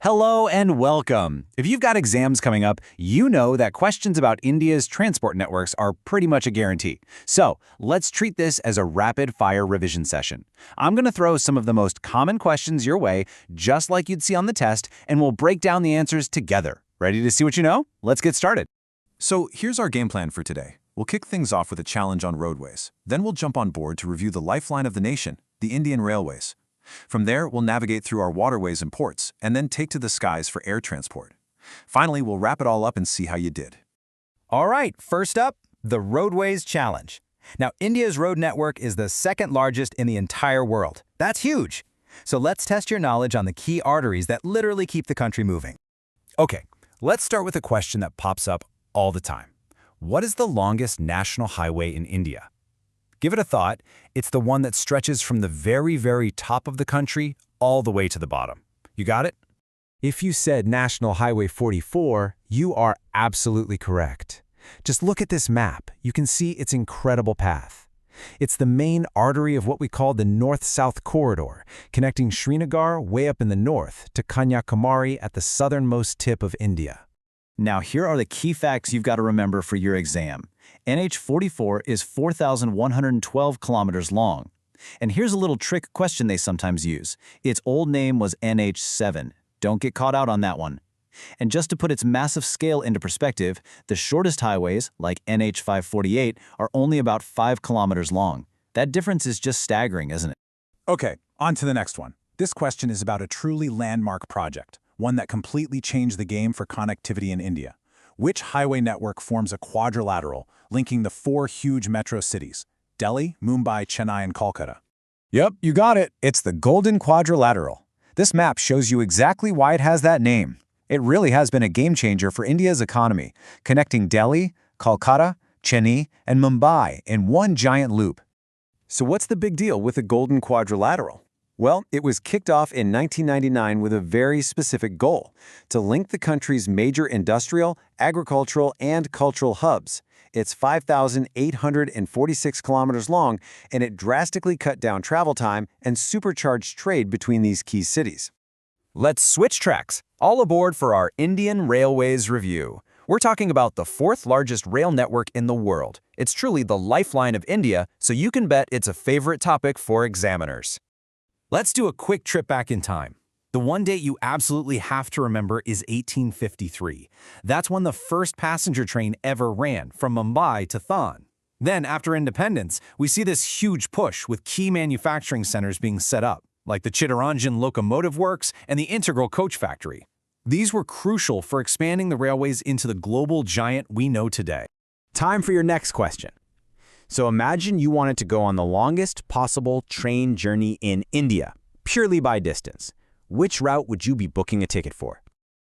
Hello and welcome. If you've got exams coming up, you know that questions about India's transport networks are pretty much a guarantee. So let's treat this as a rapid-fire revision session. I'm going to throw some of the most common questions your way, just like you'd see on the test, and we'll break down the answers together. Ready to see what you know? Let's get started. So here's our game plan for today. We'll kick things off with a challenge on roadways. Then we'll jump on board to review the lifeline of the nation, the Indian Railways. From there, we'll navigate through our waterways and ports, and then take to the skies for air transport. Finally, we'll wrap it all up and see how you did. All right, first up, the Roadways Challenge. Now, India's road network is the second largest in the entire world. That's huge. So let's test your knowledge on the key arteries that literally keep the country moving. Okay, let's start with a question that pops up all the time. What is the longest national highway in India? Give it a thought. It's the one that stretches from the very top of the country all the way to the bottom. You got it? If you said National Highway 44, you are absolutely correct. Just look at this map. You can see its incredible path. It's the main artery of what we call the North-South Corridor, connecting Srinagar way up in the north to Kanyakumari at the southernmost tip of India. Now here are the key facts you've got to remember for your exam. NH44 is 4,112 kilometers long. And here's a little trick question they sometimes use. Its old name was NH7. Don't get caught out on that one. And just to put its massive scale into perspective, the shortest highways, like NH548, are only about 5 kilometers long. That difference is just staggering, isn't it? Okay, on to the next one. This question is about a truly landmark project, one that completely changed the game for connectivity in India. Which highway network forms a quadrilateral, linking the 4 huge metro cities, Delhi, Mumbai, Chennai, and Kolkata? Yep, you got it. It's the Golden Quadrilateral. This map shows you exactly why it has that name. It really has been a game changer for India's economy, connecting Delhi, Kolkata, Chennai, and Mumbai in one giant loop. So what's the big deal with the Golden Quadrilateral? Well, it was kicked off in 1999 with a very specific goal: to link the country's major industrial, agricultural, and cultural hubs. It's 5,846 kilometers long, and it drastically cut down travel time and supercharged trade between these key cities. Let's switch tracks. All aboard for our Indian Railways review. We're talking about the 4th largest rail network in the world. It's truly the lifeline of India, so you can bet it's a favorite topic for examiners. Let's do a quick trip back in time. The one date you absolutely have to remember is 1853. That's when the first passenger train ever ran from Mumbai to Thane. Then, after independence, we see this huge push with key manufacturing centers being set up, like the Chittaranjan Locomotive Works and the Integral Coach Factory. These were crucial for expanding the railways into the global giant we know today. Time for your next question. So imagine you wanted to go on the longest possible train journey in India, purely by distance. Which route would you be booking a ticket for?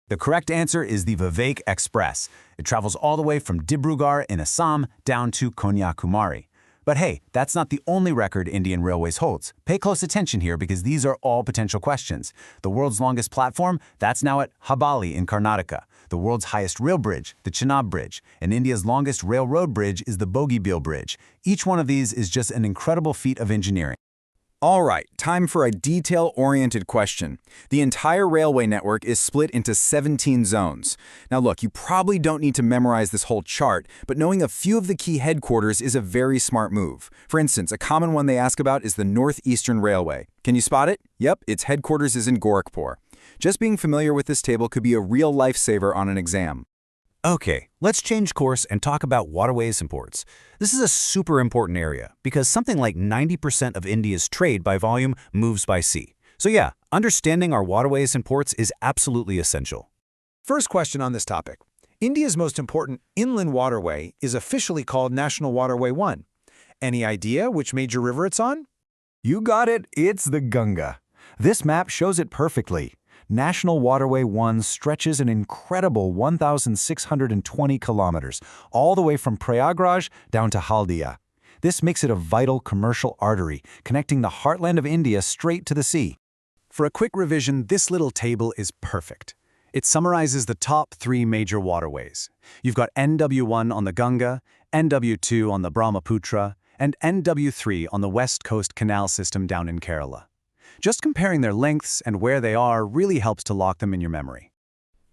The correct answer is the Vivek Express. It travels all the way from Dibrugarh in Assam down to Kanyakumari. But hey, that's not the only record Indian Railways holds. Pay close attention here because these are all potential questions. The world's longest platform, that's now at Hubballi in Karnataka. The world's highest rail bridge, the Chenab Bridge, and India's longest railroad bridge is the Bogibeel Bridge. Each one of these is just an incredible feat of engineering. All right, time for a detail-oriented question. The entire railway network is split into 17 zones. Now look, you probably don't need to memorize this whole chart, but knowing a few of the key headquarters is a very smart move. For instance, a common one they ask about is the Northeastern Railway. Can you spot it? Yep, its headquarters is in Gorakhpur. Just being familiar with this table could be a real lifesaver on an exam. Okay, let's change course and talk about waterways and ports. This is a super important area because something like 90% of India's trade by volume moves by sea. So yeah, understanding our waterways and ports is absolutely essential. First question on this topic. India's most important inland waterway is officially called National Waterway 1. Any idea which major river it's on? You got it, it's the Ganga. This map shows it perfectly. National Waterway 1 stretches an incredible 1,620 kilometers, all the way from Prayagraj down to Haldia. This makes it a vital commercial artery, connecting the heartland of India straight to the sea. For a quick revision, this little table is perfect. It summarizes the top 3 major waterways. You've got NW1 on the Ganga, NW2 on the Brahmaputra, and NW3 on the West Coast Canal system down in Kerala. Just comparing their lengths and where they are really helps to lock them in your memory.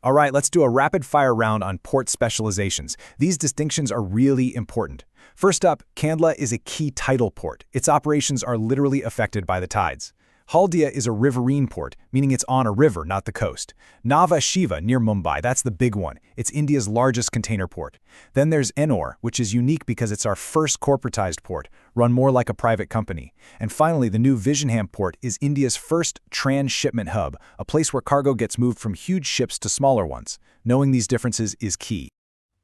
All right, let's do a rapid-fire round on port specializations. These distinctions are really important. First up, Kandla is a key tidal port. Its operations are literally affected by the tides. Haldia is a riverine port, meaning it's on a river, not the coast. Nhava Sheva, near Mumbai, that's the big one. It's India's largest container port. Then there's Ennore, which is unique because it's our first corporatized port, run more like a private company. And finally, the new Visakhapatnam port is India's first transshipment hub, a place where cargo gets moved from huge ships to smaller ones. Knowing these differences is key.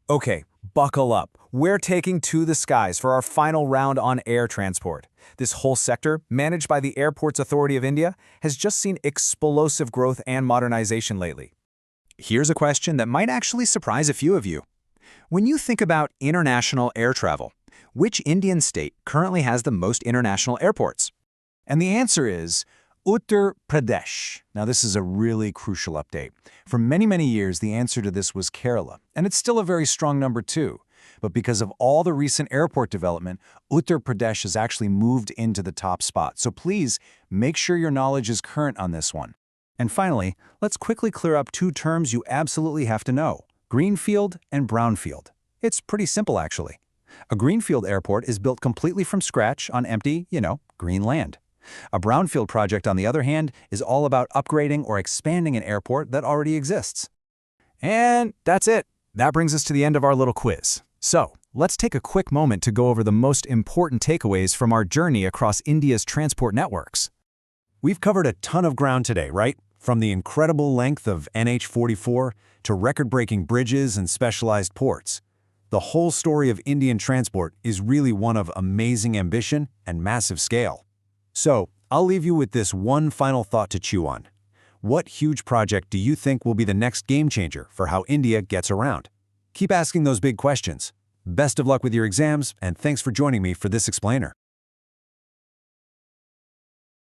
Okay, buckle up. We're taking to the skies for our final round on air transport. This whole sector, managed by the Airports Authority of India, has just seen explosive growth and modernization lately. Here's a question that might actually surprise a few of you. When you think about international air travel, which Indian state currently has the most international airports? And the answer is Uttar Pradesh. Now, this is a really crucial update. For many, many years, the answer to this was Kerala, and it's still a very strong number too. But because of all the recent airport development, Uttar Pradesh has actually moved into the top spot. So please make sure your knowledge is current on this one. And finally, let's quickly clear up two terms you absolutely have to know: greenfield and brownfield. It's pretty simple, actually. A greenfield airport is built completely from scratch on empty, green land. A brownfield project, on the other hand, is all about upgrading or expanding an airport that already exists. And that's it. That brings us to the end of our little quiz. So, let's take a quick moment to go over the most important takeaways from our journey across India's transport networks. We've covered a ton of ground today, right? From the incredible length of NH44 to record-breaking bridges and specialized ports. The whole story of Indian transport is really one of amazing ambition and massive scale. So, I'll leave you with this one final thought to chew on. What huge project do you think will be the next game changer for how India gets around? Keep asking those big questions. Best of luck with your exams, and thanks for joining me for this explainer.